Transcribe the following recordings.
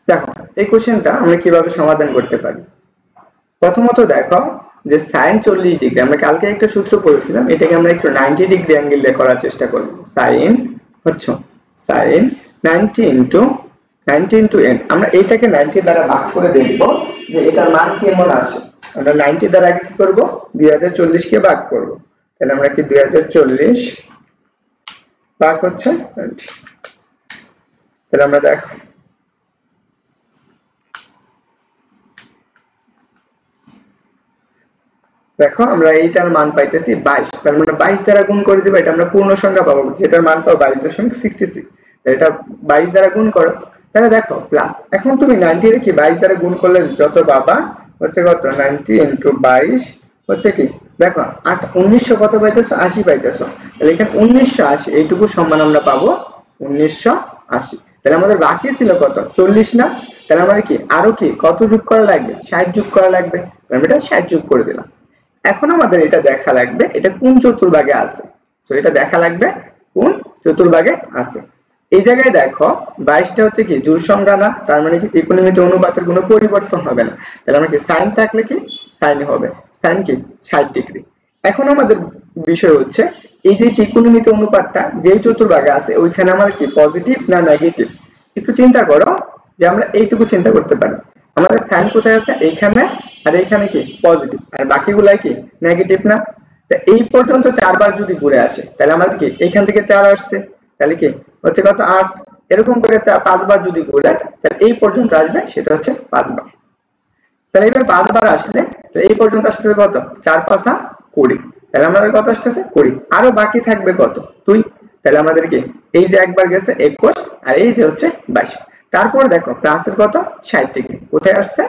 দেখো এই কোশ্চেনটা আমরা কিভাবে সমাধান করতে পারি। প্রথমত দেখো যে sin 40 ডিগ্রি, আমরা কালকে একটা সূত্র পড়েছিলাম, এটাকে আমরা একটু 90 ডিগ্রি অ্যাঙ্গেল দিয়ে করার চেষ্টা করব। sin হচ্ছে sin 90 ইনটু 90 ইনটু n, আমরা এইটাকে 90 দ্বারা ভাগ করে দেখব যে এটার মান কেমন আসে। আমরা 90 দ্বারা কি করব, 2040 কে ভাগ করব। তাহলে আমরা কি 2040 ভাগ হচ্ছে 90, তাহলে আমরা দেখো আমরা এইটার মান পাইতেছি 22, তার মানে 22 দ্বারা গুণ করে দিব, এটা আমরা পূর্ণ সংখ্যা পাবো, যেটার মান পাবো 22.66, এটা 22 দ্বারা গুণ করো, তাহলে দেখো প্লাস। এখন তুমি 90 রে কি 22 দ্বারা গুণ করলে যত পাবা হচ্ছে কত, 90 ইনটু 22 হচ্ছে কি, দেখো 1900 কত পাইতেছো, 80 পাইতেছো, তাহলে এখানে 1980 এইটুকু সমান আমরা পাবো 1980। তাহলে আমাদের বাকি ছিল কত, 40 না? তাহলে আমাদের কি আরো কি কত যোগ করা লাগবে, 60 যোগ করা লাগবে, আমি এটা 60 যোগ করে দিলাম। এখন আমাদের এটা দেখা লাগবে এটা কোন চতুর্ভাগে আছে, সো এটা দেখা লাগবে কোন চতুর্ভাগে আছে। এই জায়গায় দেখো 22টা হচ্ছে কি জোড় সংখ্যা না, তার মানে কি ত্রিকোণমিতি অনুপাতের কোনো পরিবর্তন হবে না, তাহলে আমরা কি sin থাকলে কি sin হবে, sin কি 60 ডিগ্রি। এখন আমাদের বিষয় হচ্ছে এই যে ত্রিকোণমিতি অনুপাতটা যেই চতুর্ভাগে আছে ওইখানে আমার কি পজিটিভ না নেগেটিভ। একটু চিন্তা করো যে আমরা এইটুকু চিন্তা করতে পারি, আমাদের sin কোথায় আছে, এইখানে, আর এইখানে কি পজিটিভ, আর বাকিগুলাই কি নেগেটিভ না? তো এই পর্যন্ত 4 বার যদি ঘুরে আসে তাহলে আমাদের কি এইখান থেকে 4 আসছে, তাহলে কি হচ্ছে কত 8, এরকম করে 5 বার যদি ঘুরে তাহলে এই পর্যন্ত আসবে, সেটা হচ্ছে 5 বার। তাহলে এবার 5 বার আসলে এই পর্যন্ত আসছে কত, 4 5 20, তাহলে আমাদের কত আসছে 20, আরো বাকি থাকবে কত 2, তাহলে আমাদের কি এই যে একবার গেছে 21 আর এই যে হচ্ছে 22। তারপর দেখো প্লাসের কত 60 ডিগ্রি কোথায় আসছে,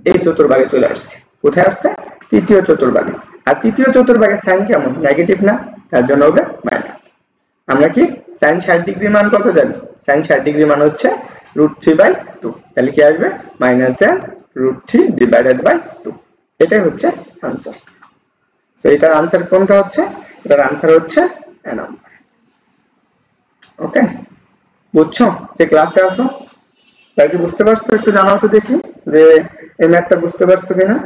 এই চতুর্ভাগে চলে আসছে, কোথায় আসছে তৃতীয় চতুর্ভাগে, আর তৃতীয় চতুর্ভাগে sin কেমন নেগেটিভ না, তার জন্য হবে মাইনাস। আমরা কি sin 60 ডিগ্রি মান কত জানি, sin 60 ডিগ্রি মান হচ্ছে √3/2, তাহলে কি আসবে মাইনাস √3/2, এটাই হচ্ছে आंसर। সো এটার आंसर কোনটা হচ্ছে, এটার आंसर হচ্ছে এ নাম্বার। ওকে, বুঝছো যে ক্লাসে আসো, তাই কি বুঝতে পারছো, একটু জানাও তো দেখি যে এই ম্যাথটা বুঝতে পারছো কিনা।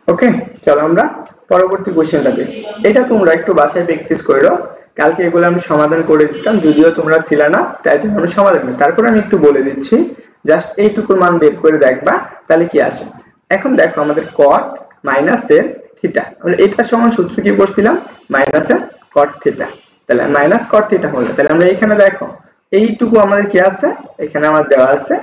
ওকে, চলো আমরা পরবর্তী কোশ্চেনটা দেখি। এটা তোমরা একটু বাসায় প্র্যাকটিস করো, কালকে এগুলো আমি সমাধান করে দিতাম, যদিও তোমরা ছিল না তাই জন্য আমি সমাধান করি, তারপর আমি একটু বলে দিচ্ছি, জাস্ট এইটুকুর মান বের করে দেখবা তাহলে কি আসে। এখন দেখো আমাদের cot মাইনাসের থিটা, আমরা এটা সমান সূত্র কি পড়ছিলাম, মাইনাসের cot থিটা, তাহলে মাইনাস cot থিটা হলো, তাহলে আমরা এখানে দেখো এইটুকু আমাদের কি আছে, এখানে আমার দেওয়া আছে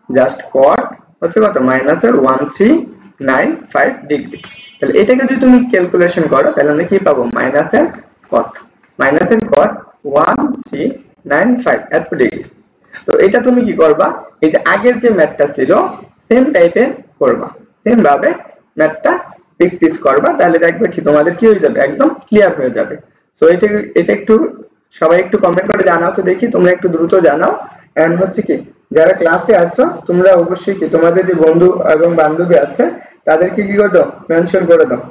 জাস্ট cot হচ্ছে কত মাইনাসের 1395 ডিগ্রি, তাহলে এটাকে যদি তুমি ক্যালকুলেশন করো তাহলে আমরা কি পাবো মাইনাসের cot 1395 এত ডিগ্রি। তো এটা তুমি কি করবা, এই যে আগের যে ম্যাথটা ছিল সেম টাইপের করবা, সেম ভাবে ম্যাথটা প্র্যাকটিস করবা, তাহলে দেখবে কি তোমাদের কি হয়ে যাবে, একদম ক্লিয়ার হয়ে যাবে। সো এটা একটু সবাই একটু কমেন্ট করে জানাও তো দেখি, তোমরা একটু দ্রুত জানাও। এন্ড হচ্ছে কি যারা ক্লাসে আসছো তোমরা অবশ্যই কি তোমাদের যে বন্ধু এবং বান্ধবী আছে তাদেরকে কি করে দাও, মেনশন করে দাও।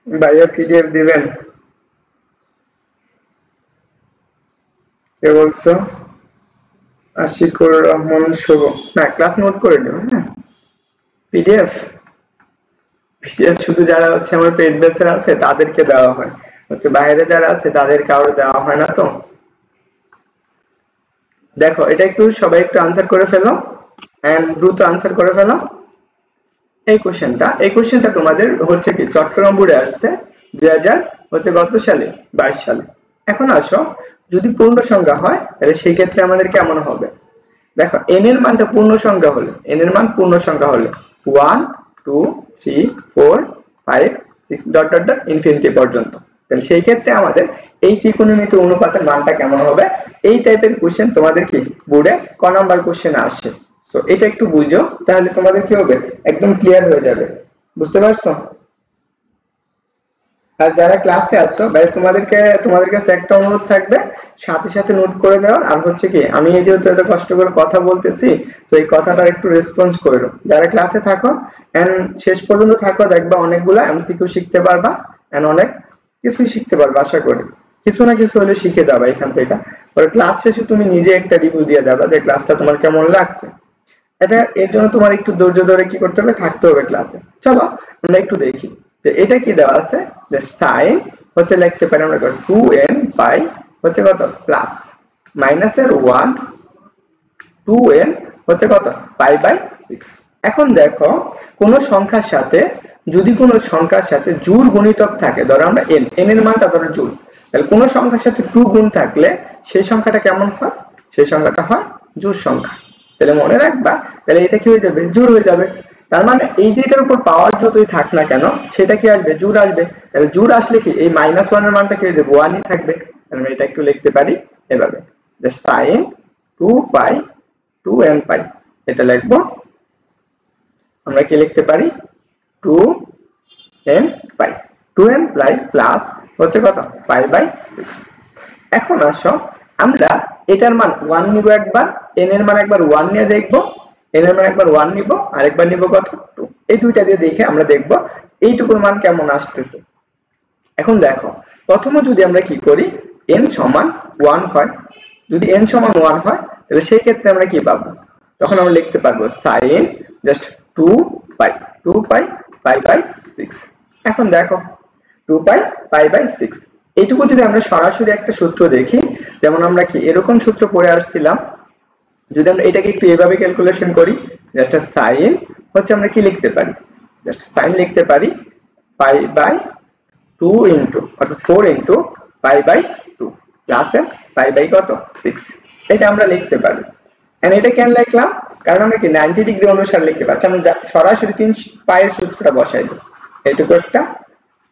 ভাইয়া পিডিএফ দিবেন, কে বলছো, আশিকুর রহমান শুভ, না ক্লাস নোট করে নিও। হ্যাঁ, পিডিএফ পিডিএফ শুধু যারা হচ্ছে আমার পেড ব্যাচের আছে তাদেরকে দেওয়া হয়, হচ্ছে বাইরে যারা আছে তাদের কারো দেওয়া হয় না। তো দেখো এটা একটু সবাই একটু আনসার করে ফেলো এন্ড দ্রুত আনসার করে ফেলো। এই কোশ্চেনটা তোমাদের হচ্ছে কি চট্টগ্রাম বোর্ডে আসছে 2000 হচ্ছে কত সালে 22 সালে। এখন আসো যদি পূর্ণ সংখ্যা হয় তাহলে সেই ক্ষেত্রে আমাদের কেমন হবে। দেখো n এর মানটা পূর্ণ সংখ্যা হলে n এর মান পূর্ণ সংখ্যা হলে 1 2 3 4 5 6 ডট ডট ডট ইনফিনিটি পর্যন্ত, তাহলে সেই ক্ষেত্রে আমাদের এই ত্রিকোণমিতি অনুপাতের মানটা কেমন হবে। এই টাইপের কোশ্চেন তোমাদের কি বোর্ডে ক নাম্বার কোশ্চেন আসে। সো এটা একটু বুঝো তাহলে তোমাদের কি হবে একদম ক্লিয়ার হয়ে যাবে। বুঝতে পারছো? আর যারা ক্লাসে আছো ভাই তোমাদের কাছে একটা অনুরোধ থাকবে, সাথে সাথে নোট করে দেওয়া। আর হচ্ছে কি আমি এই যেহেতু এত কষ্ট করে কথা বলতেছি তো এই কথাটার একটু রেসপন্স করো। যারা ক্লাসে থাকো এন্ড শেষ পর্যন্ত থাকো দেখবা অনেকগুলা এমসিকিউ শিখতে পারবা এন্ড অনেক কিছু শিখতে পারবা। আশা করি কিছু না কিছু হলে শিখে যাবা এখান থেকে। পরে ক্লাস শেষে তুমি নিজে একটা রিভিউ দিয়ে যাবা যে ক্লাসটা তোমার কেমন লাগছে। এটা এর জন্য তোমার একটু ধৈর্য ধরে কি করতে হবে থাকতে হবে ক্লাসে। চলো আমরা একটু দেখি যে এটা কি দেওয়া আছে, যে sin হচ্ছে লিখতে পারি আমরা 2n পাই হচ্ছে কত প্লাস মাইনাসের 1 2n হচ্ছে কত পাই বাই 6। এখন দেখো কোন সংখ্যার সাথে যদি কোন সংখ্যার সাথে জোড় গুণিতক থাকে, ধরো আমরা n এর মানটা ধরো জোড়, তাহলে কোন সংখ্যার সাথে 2 গুণ থাকলে সেই সংখ্যাটা কেমন হয়, সেই সংখ্যাটা হয় জোড় সংখ্যা। তাহলে মনে রাখবা তাহলে এটা কি হয়ে যাবে জোড় হয়ে যাবে। তার মানে এই যে এটার উপর পাওয়ার যতই থাক না কেন সেটা কি আসবে জোড় আসবে। তাহলে জোড় আসলে কি এই -1 এর মানটা কি হয়ে যাবে 1ই থাকবে। তাহলে আমরা এটা একটু লিখতে পারি এভাবে যে sin 2 পাই 2n পাই, এটা লিখবো আমরা কি লিখতে পারি 2n পাই 2n প্লাস হচ্ছে কত পাই বাই 6। এখন আসো আমরা এটার মান 1 নিব একবার, n এর মান একবার 1 নিয়ে দেখব, n এর মান একবার 1 নিব আর একবার নিব কত 2। এই দুইটা দিয়ে দেখে আমরা দেখব এইটুকুর মান কেমন আসতেছে। এখন দেখো প্রথমে যদি আমরা কি করি n সমান 1 হয়, যদি n সমান 1 হয় তাহলে সেই ক্ষেত্রে আমরা কি পাবো, তখন আমরা লিখতে পারবো sin just 2 pi pi by 6। এখন দেখো 2 পাই বাই 6 এইটুকু যদি আমরা সরাসরি একটা সূত্র দেখি, যেমন আমরা কি এরকম সূত্র পড়ে আসছিলাম, যদি আমরা এটাকে একটু এভাবে ক্যালকুলেশন করি জাস্ট sin হচ্ছে আমরা কি লিখতে পারি জাস্ট sin লিখতে পারি পাই বাই 2 ইনটু অর্থাৎ 4 into pi by 2 plus pi by কত 6। এটা আমরা লিখতে পারি। এন্ড এটা কেন লিখলাম, কারণ আমরা কি 90 ডিগ্রি অনুসারে লিখতে পারছি। আমরা সরাসরি 3 পায়ের সূত্রটা বসাই দেব, এইটুকু একটা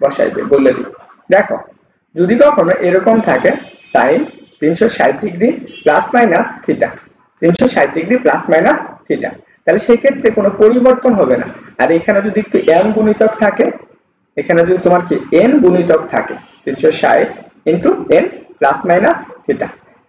বসাই দেব বলে দিই। দেখো যদি কখনো এরকম থাকে sin 360 degree plus minus theta 360 degree plus minus theta, তাহলে সেই ক্ষেত্রে কোনো পরিবর্তন হবে না। আর এখানে যদি একটু n গুণিতক থাকে, এখানে যদি তোমার কি n গুণিতক থাকে 360 into n plus minus theta,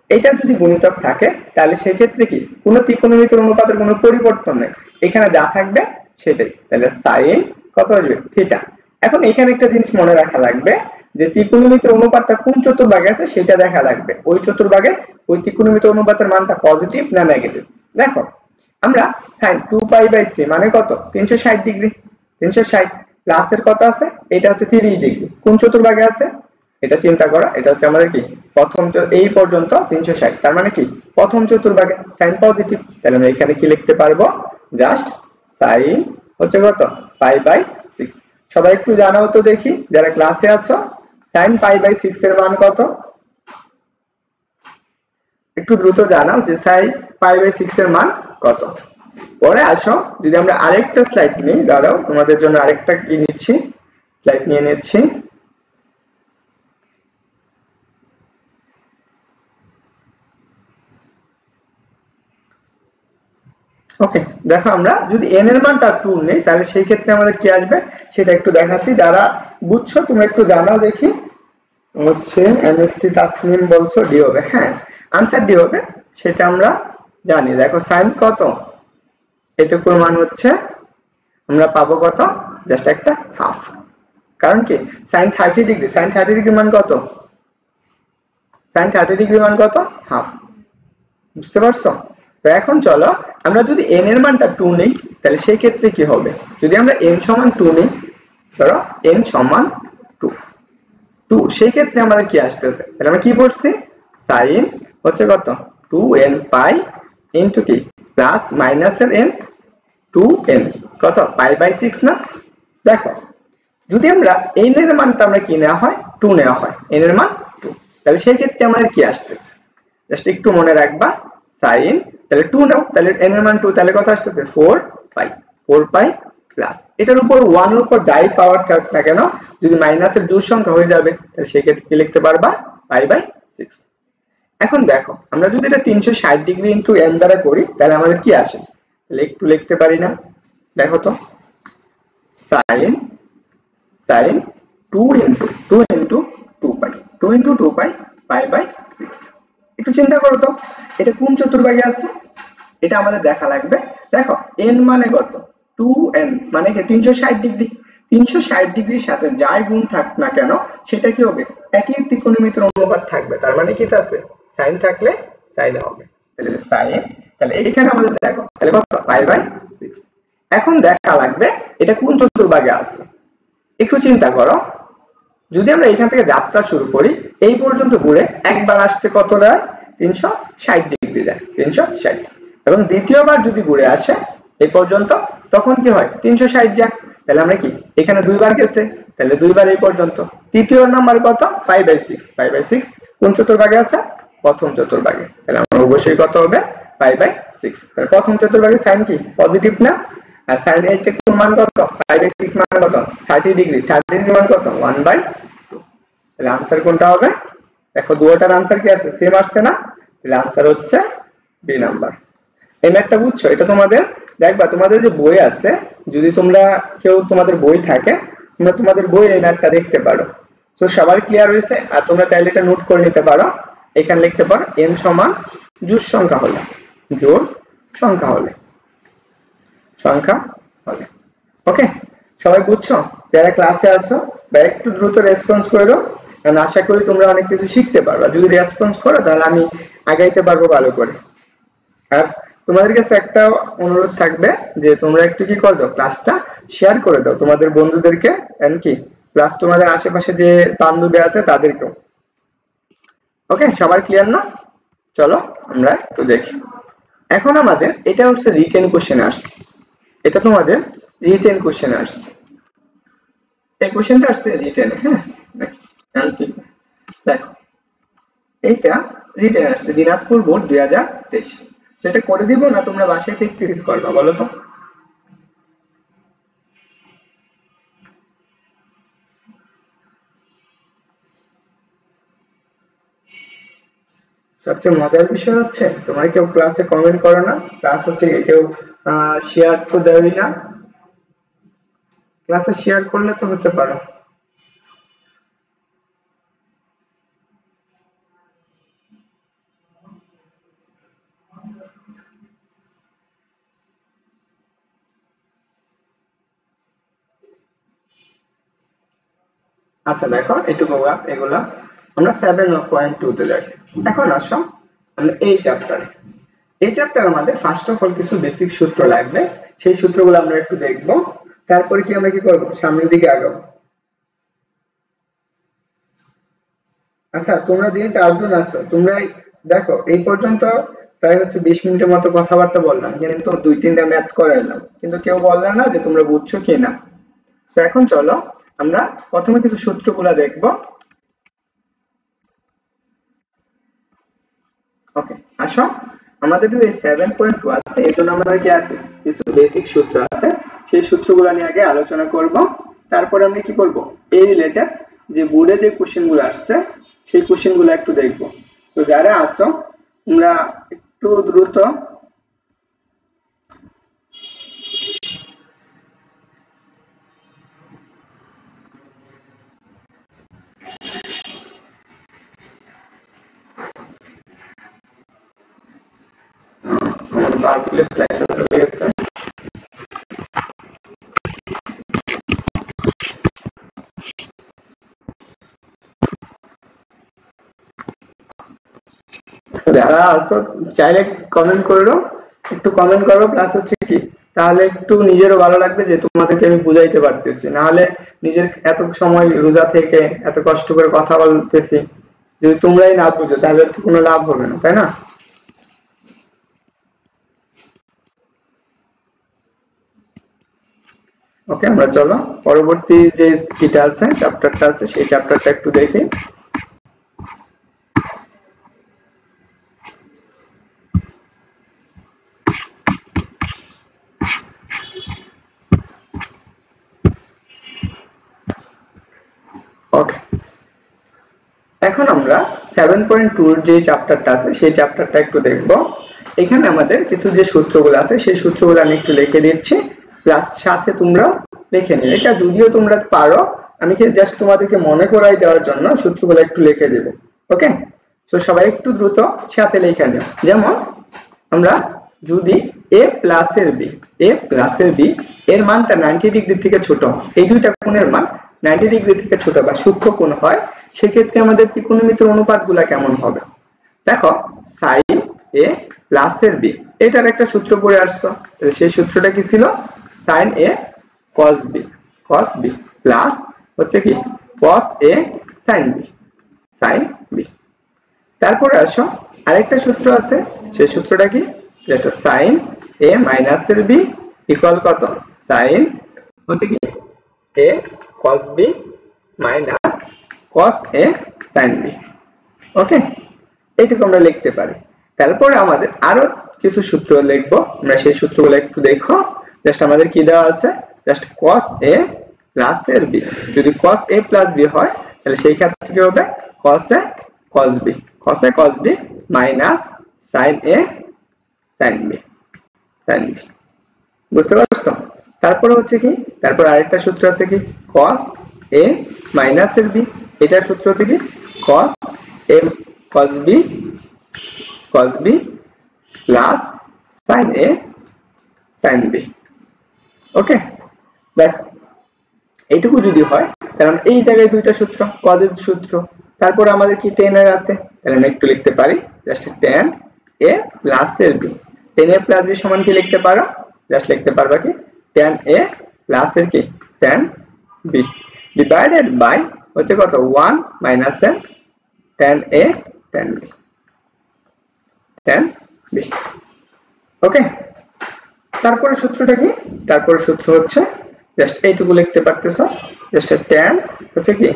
এটা যদি গুণিতক থাকে তাহলে সেই ক্ষেত্রে কি কোনো ত্রিকোণমিতির অনুপাতের কোনো পরিবর্তন নেই, এখানে যা থাকবে সেটাই। তাহলে sin কত আসবে থিটা। এখন এখানে একটা জিনিস মনে রাখা লাগবে যে ত্রিকোণমিতির অনুপাতটা কোন চতুর্ভাগে আছে সেটা দেখা লাগবে। ওই চতুর্ভাগে ওই ত্রিকোণমিতির অনুপাতের মানটা পজিটিভ না নেগেটিভ। দেখো আমরা sin 2 পাই বাই 3 মানে কত 360 ডিগ্রি, 360 প্লাসের কত আছে এটা হচ্ছে 30 ডিগ্রি, কোন চতুর্ভাগে আছে এটা চিন্তা করা, এটা হচ্ছে আমাদের কি প্রথম এই পর্যন্ত 360, তার মানে কি প্রথম চতুর্ভাগে sin পজিটিভ। তাহলে আমরা এখানে কি লিখতে পারবো জাস্ট sin হচ্ছে কত পাই বাই 6। সবাই একটু জানাও তো দেখি যারা ক্লাসে আছো sin পাই বাই 6 এর মান কত, একটু দ্রুত জানাও যে sin পাই বাই 6 এর মান কত। পরে আসো যদি আমরা আরেকটা স্লাইড নিই, দাঁড়াও তোমাদের জন্য আরেকটা কি নিচ্ছি স্লাইড নিয়ে নিচ্ছি। ওকে দেখো আমরা যদি n এর মানটা 2 নেই তাহলে সেই ক্ষেত্রে আমাদের কি আসবে সেটা একটু দেখাচ্ছি, যারা বুঝছো তুমি একটু জানাও দেখি। হচ্ছে এমএসটি তাসনিম বলছো ডি হবে, হ্যাঁ आंसर ডি হবে সেটা আমরা জানি। দেখো sin কত এটুকুর মান হচ্ছে আমরা পাবো কত জাস্ট একটা হাফ, কারণ কি sin 30 ডিগ্রি মান কত sin 30 ডিগ্রি মান কত হাফ, বুঝতে পারছো? তো এখন চলো আমরা যদি n এর মানটা 2 নেই তাহলে সেই ক্ষেত্রে কি হবে, যদি আমরা n সমান 2 নেই, ধরো n সমান 2 সেই ক্ষেত্রে আমাদের কি আসতেছে, তাহলে আমরা কি পড়ছি sin হচ্ছে কত 2n পাই ইনটু কি প্লাস মাইনাসের n 2n কত পাই বাই 6 না। দেখো যদি আমরা n এর মানটা আমরা কি নেওয়া হয় 2 নেওয়া হয়, n এর মান 2, তাহলে সেই ক্ষেত্রে আমাদের কি আসতেছে জাস্ট একটু মনে রাখবা sin তাহলে 2 নাও, তাহলে n এর মান 2, তাহলে কত আসতেছে 4 পাই প্লাস এটার উপর 1 এর উপর যাই পাওয়ার থাক না কেন যদি মাইনাসের জোড় সংখ্যা হয়ে যাবে তাহলে সেই ক্ষেত্রে কি লিখতে পারবা পাই বাই 6। এখন দেখো আমরা যদি এটা 360 ডিগ্রি ইনটু n দ্বারা করি তাহলে আমাদের কি আসে, তাহলে একটু লিখতে পারি না, দেখো তো sin 2 into 2 pi pi by 6। একটু চিন্তা করো তো এটা কোন চতুর্ভাগে আছে, এটা আমাদের দেখা লাগবে। দেখো n মানে কত 2n মানে কি 360 ডিগ্রি, 360 ডিগ্রির সাথে যাই গুণ থাক না কেন সেটা কি হবে একই ত্রিকোণমিতির অনুপাত থাকবে, তার মানে কি আছে sin থাকলে sin হবে, তাহলে sin তাহলে এখানে আমাদের দেখো তাহলে কত পাই বাই 6। এখন দেখা লাগবে এটা কোন চতুর্ভাগে আছে, একটু চিন্তা করো যদি আমরা এখান থেকে যাত্রা শুরু করি এই পর্যন্ত ঘুরে একবার আসতে কত যায় 360 ডিগ্রি যায় 360, এবং দ্বিতীয়বার যদি ঘুরে আসে এই পর্যন্ত তখন কি হয় 360 যায়, তাহলে আমরা কি এখানে দুইবার গেছে তাহলে দুইবার এই পর্যন্ত। তৃতীয় নাম্বার কত 5/6 কোন চতুর্ভাগে আছে প্রথম চতুর্ভাগে, তাহলে আমরা অবশ্যই কত হবে 5/6। তাহলে প্রথম চতুর্ভাগে sin কি পজিটিভ না, আর sin এর কোন মান কত 5/6 মান কত 30 ডিগ্রি, 30 ডিগ্রি মান কত 1/2, তাহলে आंसर কোনটা হবে দেখো দুটোটার आंसर কি আছে সেম আসছে না, তাহলে आंसर হচ্ছে বি নাম্বার। এই ম্যাথটা বুঝছো, এটা তোমাদের দেখবা তোমাদের যে বই আছে যদি তোমরা কেউ তোমাদের বই থাকে তোমরা তোমাদের বই এই ম্যাথটা দেখতে পারো। তো সবার ক্লিয়ার হয়েছে, আর তোমরা চাইলে এটা নোট করে নিতে পারো, এখানে লিখতে পারো n সমান জোড় সংখ্যা হলে ওকে সবাই বুঝছো, যারা ক্লাসে আসো বা একটু দ্রুত রেসপন্স করো, কারণ আশা করি তোমরা অনেক কিছু শিখতে পারবে, যদি রেসপন্স করো তাহলে আমি আগাইতে পারবো ভালো করে। আর তোমাদের কাছে একটা অনুরোধ থাকবে যে তোমরা একটু কি করো ক্লাসটা শেয়ার করে দাও তোমাদের বন্ধুদেরকে, এমনকি প্লাস তোমাদের আশেপাশে যে বান্ধবী আছে তাদেরকেও। ওকে সবার ক্লিয়ার না, চলো আমরা একটু দেখি। এখন আমাদের এটা হচ্ছে রিটেন কোশ্চেন আসছে, এটা তোমাদের রিটেন কোশ্চেন আসছে, এই কোশ্চেনটা আসছে রিটেন। হ্যাঁ দেখো এইটা রিটেন আসছে দিনাজপুর বোর্ড 2023, সেটা করে দিব না তোমরা বাসায় প্র্যাকটিস করবা বলো তো। সবচেয়ে মজার বিষয় হচ্ছে তোমরা কেউ ক্লাসে কমেন্ট করো না, ক্লাস হচ্ছে কেউ শেয়ার তো দেওই না, ক্লাসে শেয়ার করলে তো হতে পারো। আচ্ছা দেখো এগুলা আমরা 7.2 তে দেখি। এখন আসো আমরা এই চ্যাপ্টারে আমাদের ফার্স্ট অফ অল কিছু বেসিক সূত্র লাগবে, সেই সূত্রগুলো আমরা একটু দেখব, তারপরে কি আমরা কি করব সামনের দিকে আগাবো। আচ্ছা তোমরা যে চারজন আছো তোমরা দেখো এই পর্যন্ত প্রায় হচ্ছে 20 মিনিটের মতো কথাবার্তা বললাম, কিন্তু 2-3টা ম্যাথ করাইলাম, কিন্তু কেউ বললো না যে তোমরা বুঝছো কিনা। তো এখন চলো আমরা প্রথমে কিছু সূত্রগুলো দেখব। ওকে আসো আমাদের যে 7.2 আছে এর জন্য আমাদের কি আছে কিছু বেসিক সূত্র আছে, সেই সূত্রগুলো নিয়ে আগে আলোচনা করব, তারপরে আমরা কি করব এই রিলেটেড যে বোর্ডে যে কোশ্চেনগুলো আসছে সেই কোশ্চেনগুলো একটু দেখব। তো যারা আসো তোমরা একটু দ্রুত যারা আসো চাইলে কমেন্ট করো, একটু কমেন্ট করো, প্লাস হচ্ছে কি তাহলে একটু নিজেরও ভালো লাগবে যে তোমাদেরকে আমি বুঝাইতে পারতেছি, না হলে নিজের এত সময় রোজা থেকে এত কষ্ট করে কথা বলতেছি যদি তোমরাই না বুঝো তাহলে তো কোনো লাভ হবে না, তাই না? ওকে, আমরা চলো পরবর্তী যে এটা আছে চ্যাপ্টারটা আছে সেই চ্যাপ্টারটা একটু দেখি। ওকে, এখন আমরা 7.2 এর যে চ্যাপ্টারটা আছে সেই চ্যাপ্টারটা একটু দেখব। এখানে আমাদের কিছু যে সূত্রগুলো আছে সেই সূত্রগুলো আমি একটু লিখে দিচ্ছি, প্লাস সাথে তোমরা লিখে নিও। এটা যদিও তোমরা পারো, আমি কি জাস্ট তোমাদেরকে মনে করাই দেওয়ার জন্য সূত্রগুলো একটু লিখে দেব। ওকে, তো সবাই একটু দ্রুত সাথে লিখে নিও। যেমন আমরা যদি a প্লাস এর b এর মানটা 90 ডিগ্রি থেকে ছোট, এই দুইটা কোণের মান 90 ডিগ্রি থেকে ছোট বা সূক্ষ্ম কোণ হয়, সেক্ষেত্রে আমাদের ত্রিকোণমিতির অনুপাতগুলো কেমন হবে? দেখো sin a প্লাস এর b, এটার একটা সূত্র পড়ে আসছো, সেই সূত্রটা কি ছিল? sin a cos b plus হচ্ছে কি cos a sin b। তারপরে আসো আরেকটা সূত্র আছে, সেই সূত্রটা কি? যেটা sin a মাইনাস এর b ইকুয়াল কত? sin হচ্ছে কি a cos b minus cos a sin b। ওকে, এইটুকু আমরা লিখতে পারি। তারপরে আমাদের আরো কিছু সূত্র লিখবো, আমরা সেই সূত্রগুলো একটু দেখো। জাস্ট আমাদের কি দেওয়া আছে? জাস্ট cos a প্লাস এর b, যদি cos a প্লাস b হয় তাহলে সেই ক্ষেত্রে কি হবে? cos a cos b minus sin a sin b। বুঝতে পারছো? তারপরে হচ্ছে কি, তারপর আরেকটা সূত্র আছে কি cos a মাইনাস এর b, এটার সূত্র হচ্ছে কি cos a cos b plus sin a sin b। ওকে, দেখ এইটুকু যদি হয় কারণ এই জায়গায় দুইটা সূত্র, cos এর সূত্র, তারপর আমাদের কি tan এর আছে, তাহলে আমরা একটু লিখতে পারি জাস্ট tan a প্লাস এর b। tan a plus b সমান কি লিখতে পারো? জাস্ট লিখতে পারবা কি tan a প্লাস এর কি tan b ডিভাইডেড বাই হচ্ছে কত 1 minus tan a tan b। ওকে, তারপরে সূত্রটা কি? তারপরে সূত্র হচ্ছে জাস্ট এইটুকু লিখতে পারতেছো, জাস্ট tan হচ্ছে কি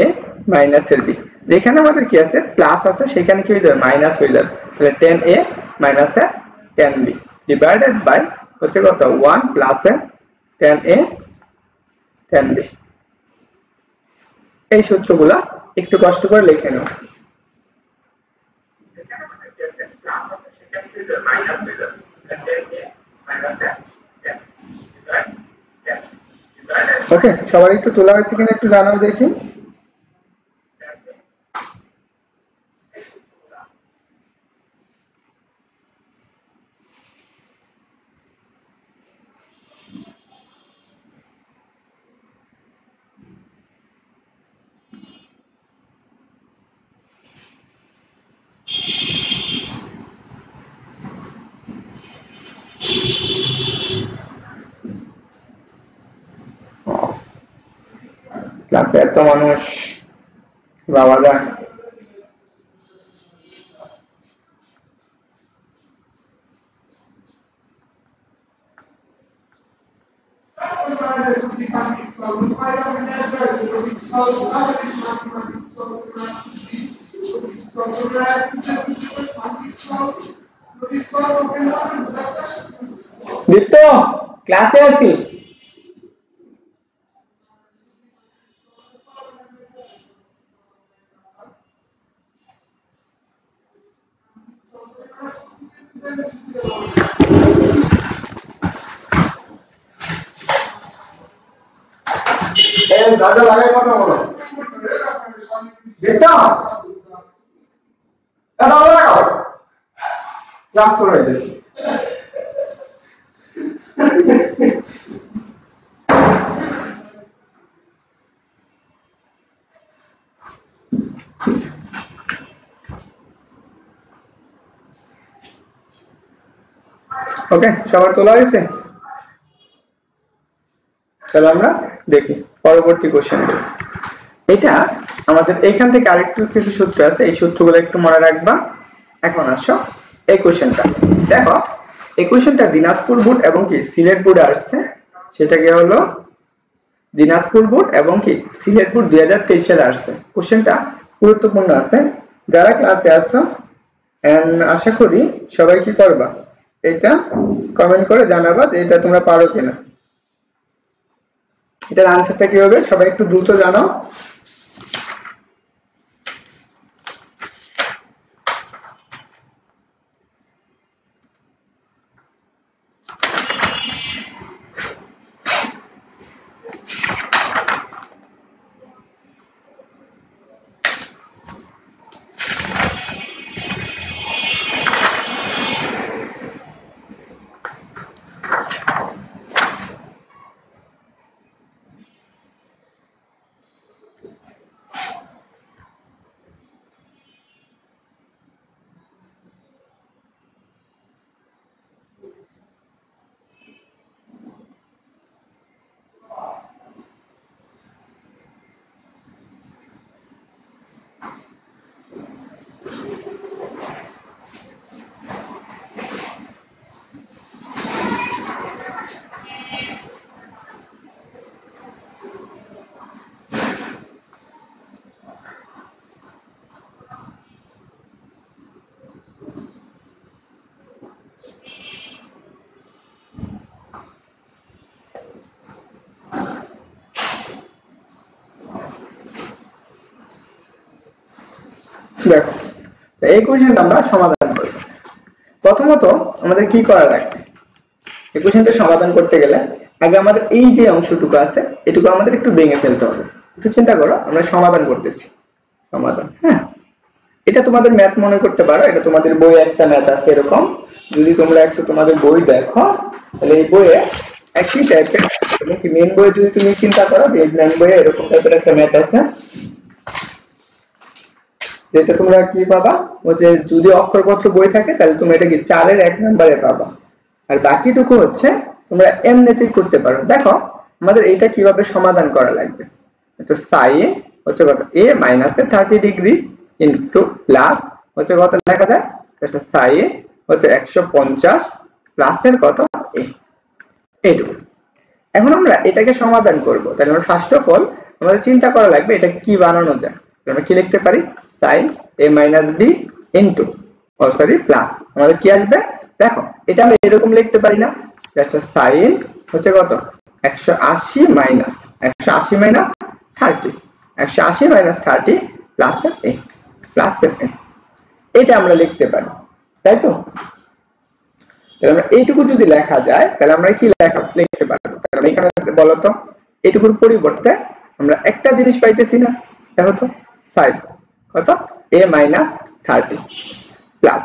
a মাইনাস এর b। যেখানে আমাদের কি আছে প্লাস আছে সেখানে কি হয়ে যাবে? মাইনাস হয়ে যাবে, তাহলে tan a minus tan b divided by হচ্ছে কত 1 plus tan a tan b। এই সূত্রগুলো একটু কষ্ট করে লিখে নাও। ওকে, সবার একটু তোলা হয়েছে কিনা একটু জানাও দেখি। ক্লাসে এত মানুষ, বাবাদা দীপ্ত ক্লাসে আছি। দাদা লাগাই কথা বলো, দীপ্ত দাদা লাগাও, ক্লাস করে দিয়েছি। ওকে, সবার তোলা হয়েছে? চলো আমরা দেখি পরবর্তী কোশ্চেন। এটা আমাদের এখান থেকে আরেকটু কিছু সূত্র আছে, এই সূত্রগুলো একটু মনে রাখবা। এখন আসো এই কোশ্চেনটা দেখো। এই কোশ্চেনটা দিনাজপুর বোর্ড এবং কি সিলেট বোর্ডে আসছে, সেটা কি হলো দিনাজপুর বোর্ড এবং কি সিলেট বোর্ড 2023 সালে আসছে। কোশ্চেনটা গুরুত্বপূর্ণ আছে। যারা ক্লাসে আসছো আশা করি সবাই কি করবা, এটা কমেন্ট করে জানাবা যে এটা তোমরা পারো কিনা। এটার আনসারটা কি হবে সবাই একটু দ্রুত জানাও। দেখো এই কোশ্চেনটা আমরা সমাধান করব। প্রথমত আমাদের কি করা লাগবে, এই কোশ্চেনটা সমাধান করতে গেলে আগে আমাদের এই যে অংশটুকু আছে এটুকু আমাদের একটু ভেঙে ফেলতে হবে। একটু চিন্তা করো, আমরা সমাধান করতেছি, সমাধান। হ্যাঁ, এটা তোমাদের ম্যাথ মনে করতে পারো, এটা তোমাদের বইয়ে একটা ম্যাথ আছে এরকম। যদি তোমরা একটু তোমাদের বই দেখো তাহলে এই বইয়ে একই টাইপের, কি মেন বইয়ে যদি তুমি চিন্তা করো যে মেন বইয়ে এরকম টাইপের একটা ম্যাথ আছে, যেটা তোমরা কি পাবা, যে যদি অক্ষরপত্র বই থাকে তাহলে তুমি এটা কি 4 এর 1 নম্বরে পাবা, আর বাকিটুকু হচ্ছে তোমরা এমনিতেই করতে পারো। দেখো আমাদের এটা কিভাবে সমাধান করা লাগবে, তো sin হচ্ছে কত a - 30 ডিগ্রি ইনটু প্লাস হচ্ছে কত লেখা যায়, এটা sin হচ্ছে 150 প্লাসের কত a, এইটুকু। এখন আমরা এটাকে সমাধান করব, তাহলে আমরা ফার্স্ট অফ অল আমাদের চিন্তা করা লাগবে এটাকে কি বানানো যায়। আমরা কি লিখতে পারি, sin a - b into plus আমাদের কি আসবে, দেখো এটা আমরা এরকম লিখতে পারি না, জাস্ট sin হচ্ছে কত 180 মাইনাস 30 প্লাস a এটা আমরা লিখতে পারি, তাই তো? তাহলে আমরা এইটুকু যদি লেখা যায় তাহলে আমরা কি লিখতে পারবো, কারণ এখানে বলো তো এইটুকুর পরিবর্তে আমরা একটা জিনিস পাইতেছি না, দেখো তো sin কত a - 30 প্লাস